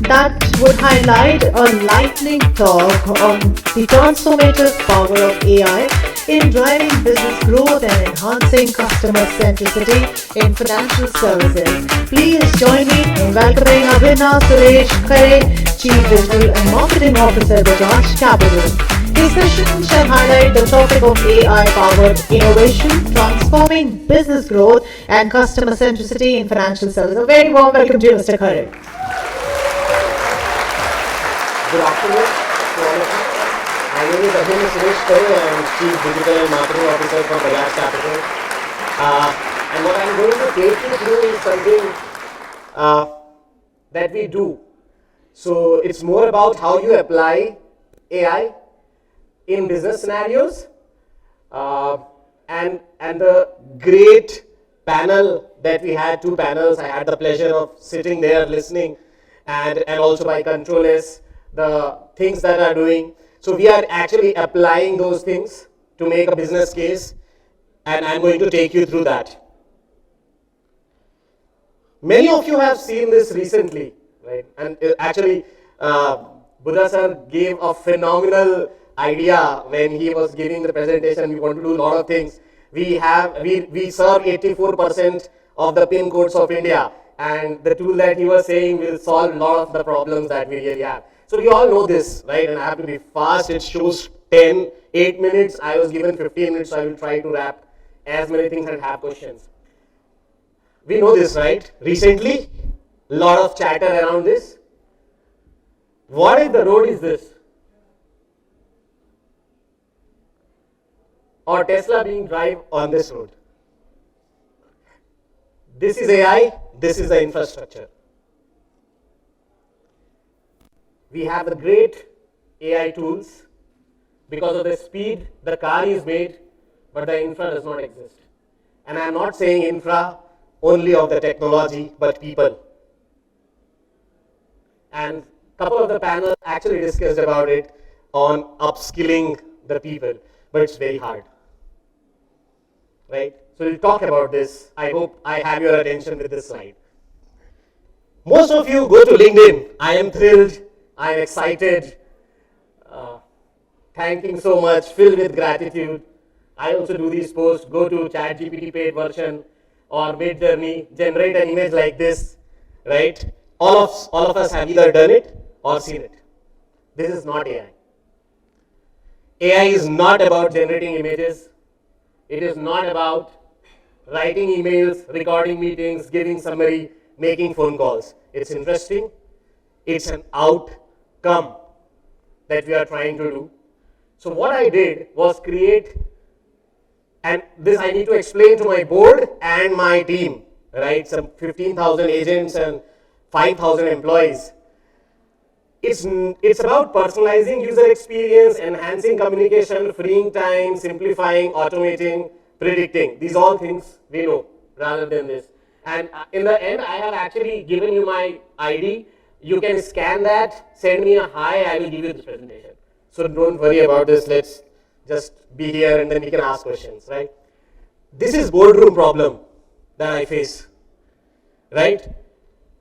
that would highlight a lightning talk on the transformative power of AI in driving business growth and enhancing customer centricity in financial services. Please join me in welcoming Abhinav Suresh Khare, Chief Digital and Marketing Officer, Bajaj Capital. This session shall highlight the topic of AI-powered innovation, transforming business growth and customer centricity in financial services. A very warm welcome to you, Mr. Khare. Good afternoon to all of you. My name is Abhinav Suresh Khare. I am Chief Digital and Marketing Officer for Bajaj Capital. And what I am going to take you through is something that we do. So it's more about how you apply AI in business scenarios, and the great panel that we had, two panels. I had the pleasure of sitting there listening, and also by controllers, the things that are doing. So we are actually applying those things to make a business case, and I'm going to take you through that. Many of you have seen this recently, right? And actually, Buddha sir gave a phenomenal idea when he was giving the presentation. We want to do a lot of things. We serve 84% of the PIN codes of India, and the tool that he was saying will solve a lot of the problems that we really have. So we all know this, right? And I have to be fast. It shows 8 minutes. I was given 15 minutes, so I will try to wrap as many things and have questions. We know this, right? Recently, a lot of chatter around this. What if the road is this? Or Tesla being drive on this road. This is AI, this is the infrastructure. We have the great AI tools. Because of the speed, the car is made, but the infra does not exist. And I am not saying infra only of the technology, but people. And a couple of the panels actually discussed about it on upskilling the people, but it's very hard. Right? So we'll talk about this. I hope I have your attention with this slide. Most of you go to LinkedIn. I am thrilled. I am excited. Thanking so much, filled with gratitude. I also do these posts. Go to ChatGPT paid version or Midjourney, generate an image like this, right? All of us have either done it or seen it. This is not AI. AI is not about generating images. It is not about writing emails, recording meetings, giving summary, making phone calls. It's interesting. It's an outcome that we are trying to do. So what I did was create, and this I need to explain to my board and my team, right? Some 15,000 agents and 5,000 employees. It's about personalizing user experience, enhancing communication, freeing time, simplifying, automating, predicting. These all things we know rather than this. And in the end, I have actually given you my ID. You can scan that, send me a hi, I will give you this presentation. So don't worry about this. Let's just be here and then we can ask questions, right? This is boardroom problem that I face, right?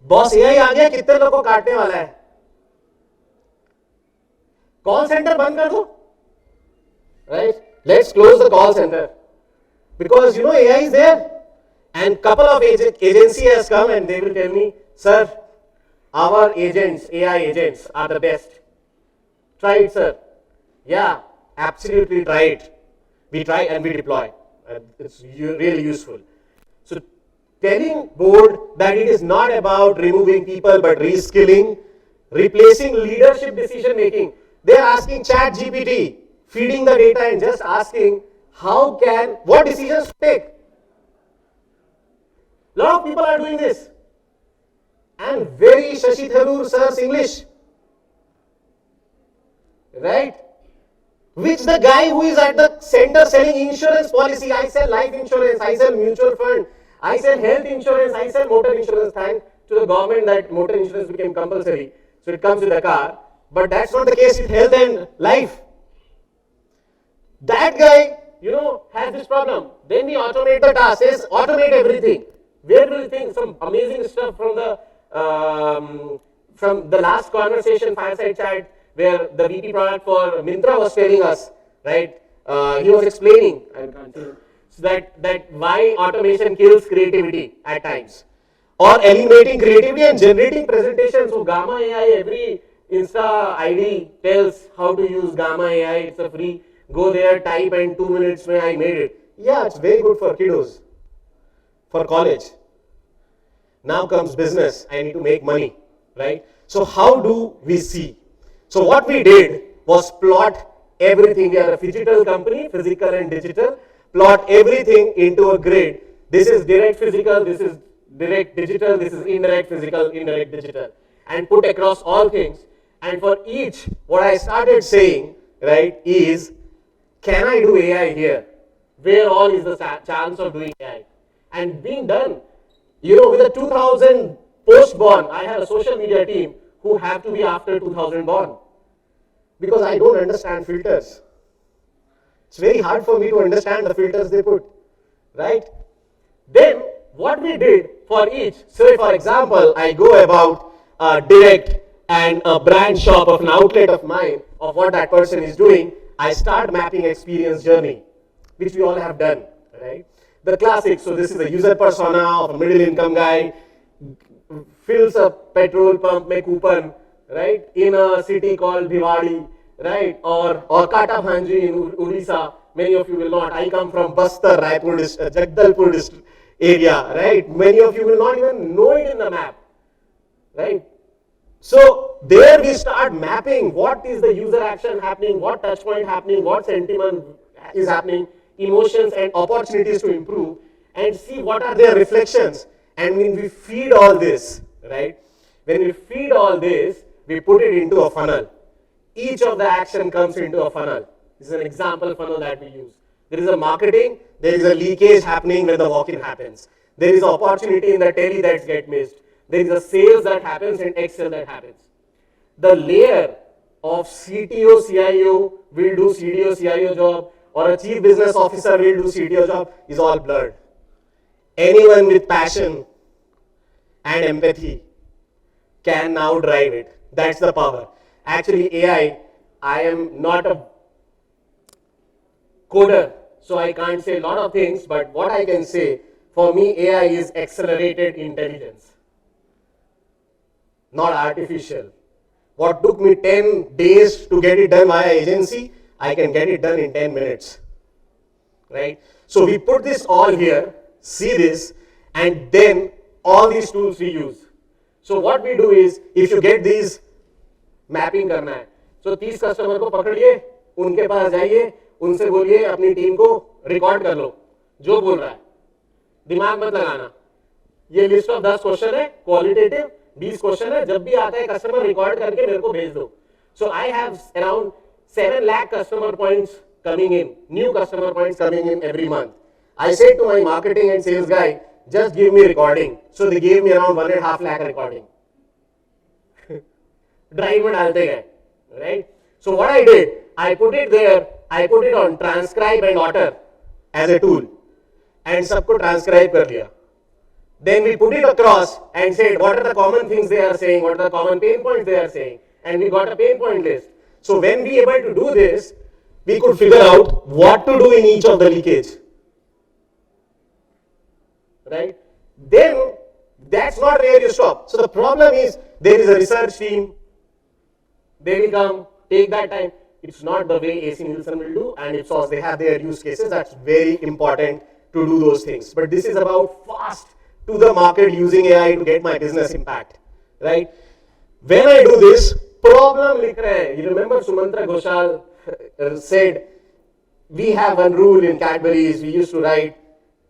Boss AI आ गया, कितने लोगों को काटने वाला है? Call center बंद कर दो, right? Let's close the call center because AI is there, and couple of agency has come and they will tell me, sir, our agents, AI agents are the best. Try it, sir. Yeah, absolutely try it. We try and we deploy. It's really useful. So telling board that it is not about removing people but reskilling, replacing leadership decision making. They are asking ChatGPT, feeding the data and just asking what decisions to take. A lot of people are doing this. And very Shashi Tharoor sir's English. Right? Which the guy who is at the center selling insurance policy, I sell life insurance, I sell mutual fund, I sell health insurance, I sell motor insurance. Thanks to the government that motor insurance became compulsory. So it comes with the car. But that's not the case with health and life. That guy, has this problem. Then we automate the task, says automate everything. Where do you think some amazing stuff from the from the last conversation, fireside chat, where the VP product for Myntra was telling us, right? He was explaining, I can't see him, so that why automation kills creativity at times, or eliminating creativity and generating presentations. So Gamma AI, every Insta ID tells how to use Gamma AI. It's a free. Go there, type, and 2 minutes mein I made it. Yeah, it's very good for kiddos, for college. Now comes business. I need to make money, right? So how do we see? So what we did was plot everything. We are a phygital company, physical and digital. Plot everything into a grid. This is direct physical, this is direct digital, this is indirect physical, indirect digital. And put across all things. And for each, what I started saying, right, is, can I do AI here? Where all is the chance of doing AI? And being done, you know, with the 2000 post-born, I have a social media team who have to be after 2000 born. Because I don't understand filters. It's very hard for me to understand the filters they put, right? Then, what we did for each, say for example, I go about direct and a brand shop of an outlet of mine of what that person is doing, I start mapping experience journey, which we all have done, right? The classic, so this is a user persona of a middle income guy, fills a petrol pump mein coupon, right, in a city called Bhiwadi, right, or Kata Bhanji in Odisha. Many of you will not. I come from Bastar, Raipur, Jagdalpur area, right? Many of you will not even know it in the map, right? So there we start mapping what is the user action happening, what touch point happening, what sentiment is happening, emotions and opportunities to improve, and see what are their reflections. And when we feed all this, right? When we feed all this, we put it into a funnel. Each of the action comes into a funnel. This is an example funnel that we use. There is a marketing, there is a leakage happening when the walk-in happens. There is opportunity in the tele that gets missed. There is a sales that happens and Excel that happens. The layer of CTO, CIO will do CDO, CIO job, or a chief business officer will do CTO job is all blurred. Anyone with passion and empathy can now drive it. That's the power. Actually, AI, I am not a coder, so I can't say a lot of things, but what I can say, for me, AI is accelerated intelligence, not artificial. What took me 10 days to get it done via agency, I can get it done in 10 minutes, right? So we put this all here, see this, and then all these tools we use. So what we do is, if you get these mapping करना है, so 30 customer को पकड़िए, उनके पास जाइए, उनसे बोलिए अपनी team को रिकॉर्ड कर लो जो बोल रहा है, दिमाग मत लगाना. ये लिस्ट ऑफ 10 क्वेश्चन है, क्वालिटेटिव 20 क्वेश्चन है, जब भी आता है कस्टमर रिकॉर्ड करके मेरे को भेज दो. So I have around 7 lakh customer points coming in, new customer points coming in every month. I said to my marketing and sales guy, just give me recording. So they gave me around 1.5 lakh recording. Drive में डालते गए, right? So what I did, I put it there, I put it on transcribe and otter as a tool, and सबको transcribe कर लिया. Then we put it across and said what are the common things they are saying, what are the common pain points they are saying, and we got a pain point list. So when we able to do this, we could figure out what to do in each of the leakage, right? Then that's not where you stop. So the problem is there is a research team. They will come, take that time. It's not the way AC Nielsen will do, and Ipsos, they have their use cases. That's very important to do those things. But this is about fast to the market using AI to get my business impact, right? When I do this, problem likh rahe hai. You remember Sumantra Ghoshal said, we have one rule in Cadbury's, we used to write,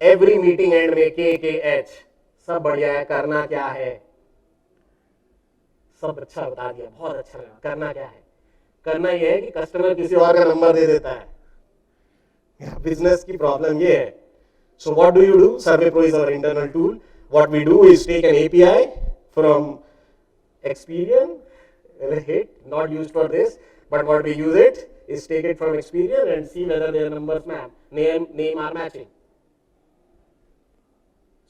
every meeting end में KKH, सब बढ़िया है, करना क्या है? सब अच्छा बता दिया, बहुत अच्छा लगा. करना क्या है? करना ये है कि कस्टमर किसी और का नंबर दे देता है. बिजनेस की प्रॉब्लम ये है. So what do you do? SurveyPro is our internal tool. What we do is take an API from Experian, not used for this, but what we use it is take it from Experian and see whether their numbers map, name are matching.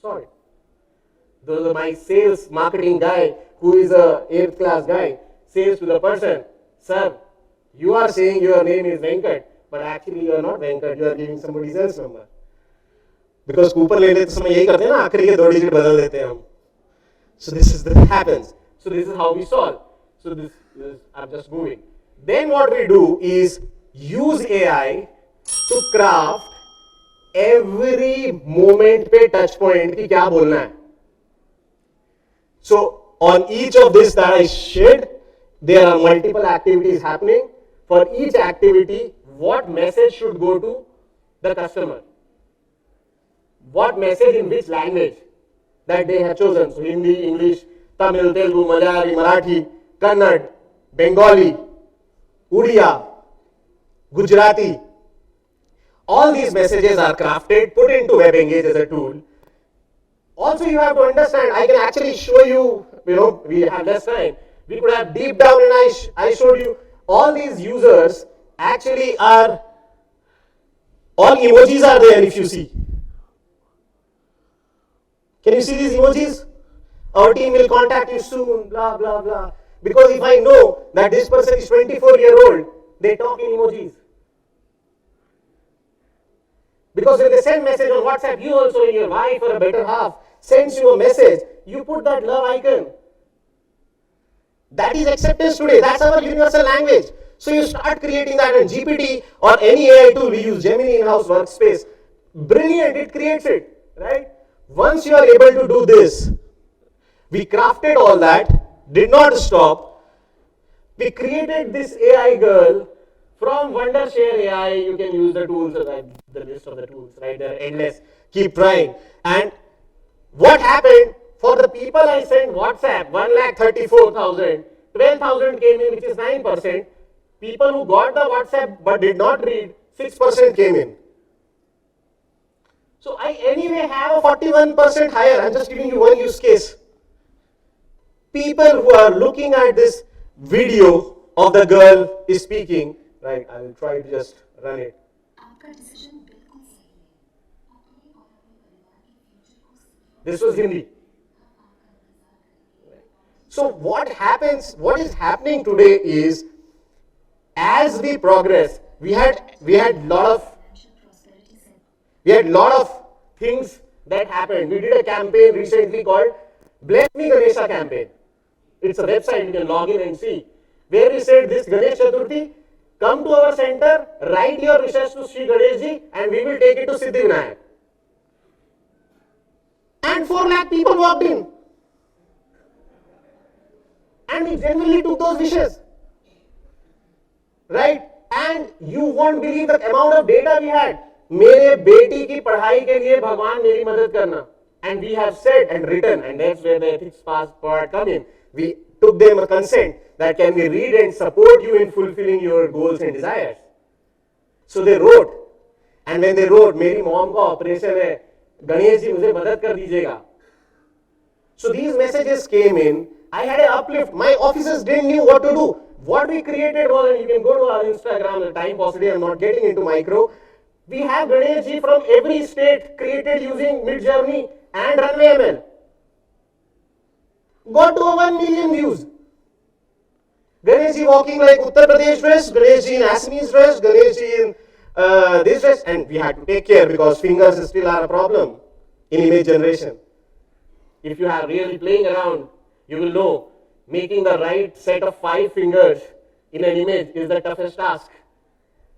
Sorry. My sales marketing guy, who is a 8th class guy, says to the person, sir, you are saying your name is Venkat, but actually you are not Venkat, you are giving somebody else's number. Because coupon ले लेते समय यही करते हैं ना, आखिरी के 2 digit बदल देते हैं हम. So this happens. So this is how we solve. So this I'm just moving. Then what we do is use AI to craft every moment पे touch point की क्या बोलना है. So on each of this that I shared, there are multiple activities happening. For each activity, what message should go to the customer? What message in which language that they have chosen? So Hindi, English, Tamil, Telugu, Malayali, Marathi, Kannada, Bengali, Odia, Gujarati. All these messages are crafted, put into WebEngage as a tool. Also, you have to understand, I can actually show you, we have less time. We could have deep down and I showed you all these users actually are, all emojis are there if you see. Can you see these emojis? Our team will contact you soon, blah, blah, blah. Because if I know that this person is 24-year-old, they talk in emojis. Because when they send message on WhatsApp, you also in your wife or a better half sends you a message, you put that love icon. That is acceptance today. That's our universal language. So you start creating that in GPT or any AI tool. We use Gemini in-house workspace. Brilliant, it creates it, right? Once you are able to do this, we crafted all that, did not stop. We created this AI girl from Wondershare AI. You can use the tools, the list of the tools, right? They're endless. Keep trying. And what happened? For the people I sent WhatsApp, 1,34,000, 12,000 came in, which is 9%. People who got the WhatsApp but did not read, 6% came in. So I anyway have a 41% higher. I'm just giving you one use case. People who are looking at this video of the girl is speaking, right? I will try to just run it. This was Hindi. So what is happening today is, as we progress, we had lot of things that happened. We did a campaign recently called Bless Me Ganesha campaign. It's a website you can log in and see, where we said this Ganesh Chaturthi, come to our center, write your wishes to Sri Ganeshji, and we will take it to Siddhivinayak. And 4 lakh people walked in. And we genuinely took those wishes. Right? And you won't believe the amount of data we had. मेरे बेटी की पढ़ाई के लिए भगवान मेरी मदद करना. And we have said and written, and that's where the ethics part come in. We took them a consent that can we read and support you in fulfilling your goals and desires. So they wrote. And when they wrote, मेरी mom का operation है, गणेश जी मुझे मदद कर दीजिएगा. So these messages came in. I had an uplift. My officers didn't know what to do. What we created was, and you can go to our Instagram, the time possibly I'm not getting into micro. We have Ganesh ji from every state created using Midjourney and Runway ML. Got to 1 million views. Ganesh ji walking like Uttar Pradesh dress, Ganesh ji in Assamese dress, Ganesh ji in this dress, and we had to take care because fingers still are a problem in image generation. If you are really playing around, you will know making the right set of 5 fingers in an image is the toughest task.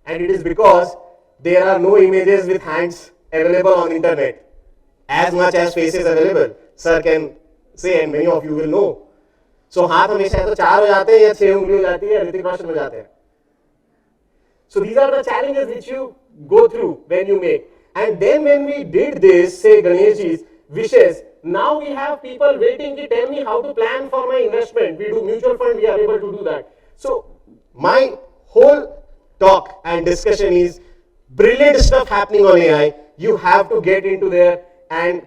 And it is because there are no images with hands available on the internet as much as faces available. Sir can say, and many of you will know. So हाथ हमेशा तो 4 हो जाते हैं या 6 उंगली हो जाती है, ऋतिक रोशन हो जाते हैं. So these are the challenges which you go through when you make. And then when we did this, say Ganeshji's wishes, now we have people waiting to tell me how to plan for my investment. We do mutual fund, we are able to do that. So my whole talk and discussion is brilliant stuff happening on AI. You have to get into there and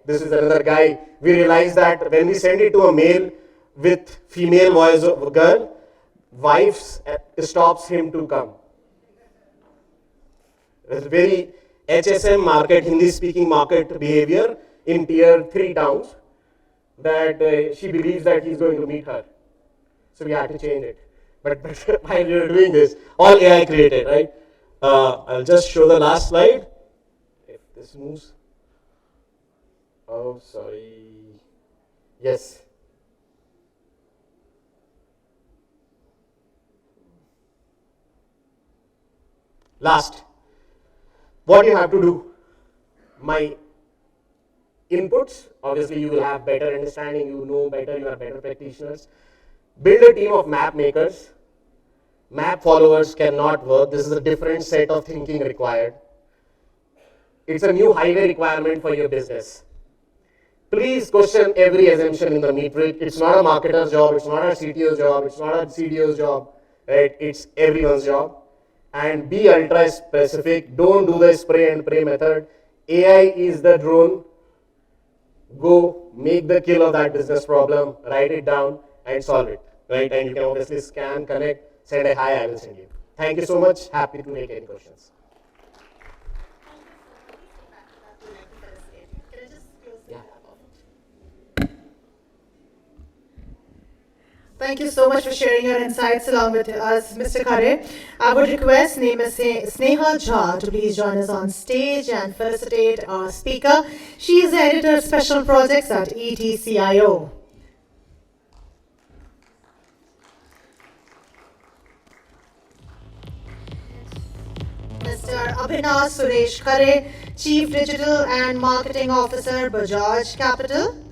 this is another guy. We realized that when we send it to a male with female voice of a girl, wives stops him to come. It's very HSM market, Hindi speaking market behavior in tier 3 towns. that she believes that he's going to meet her. So we had to change it. But while we were doing this, all AI created, right? I'll just show the last slide. If this moves. Oh, sorry. Yes. Last. What you have to do? My inputs, obviously you will have better understanding, you know better, you are better practitioners. Build a team of map makers. Map followers cannot work. This is a different set of thinking required. It's a new highway requirement for your business. Please question every assumption in the metric. It's not a marketer's job, it's not a CTO's job, it's not a CDO's job, right? It's everyone's job. And be ultra specific. Don't do the spray and pray method. AI is the drone. Go make the kill of that business problem, write it down and solve it, right? And you can obviously scan, connect, send a hi, I will send you. Thank you so much. Happy to take any questions. Thank you so much for sharing your insights along with us, Mr. Khare. I would request Sneha Jha to please join us on stage and felicitate our speaker. She is the editor of special projects at ETCIO. Mr. Abhinav Suresh Khare, Chief Digital and Marketing Officer, Bajaj Capital.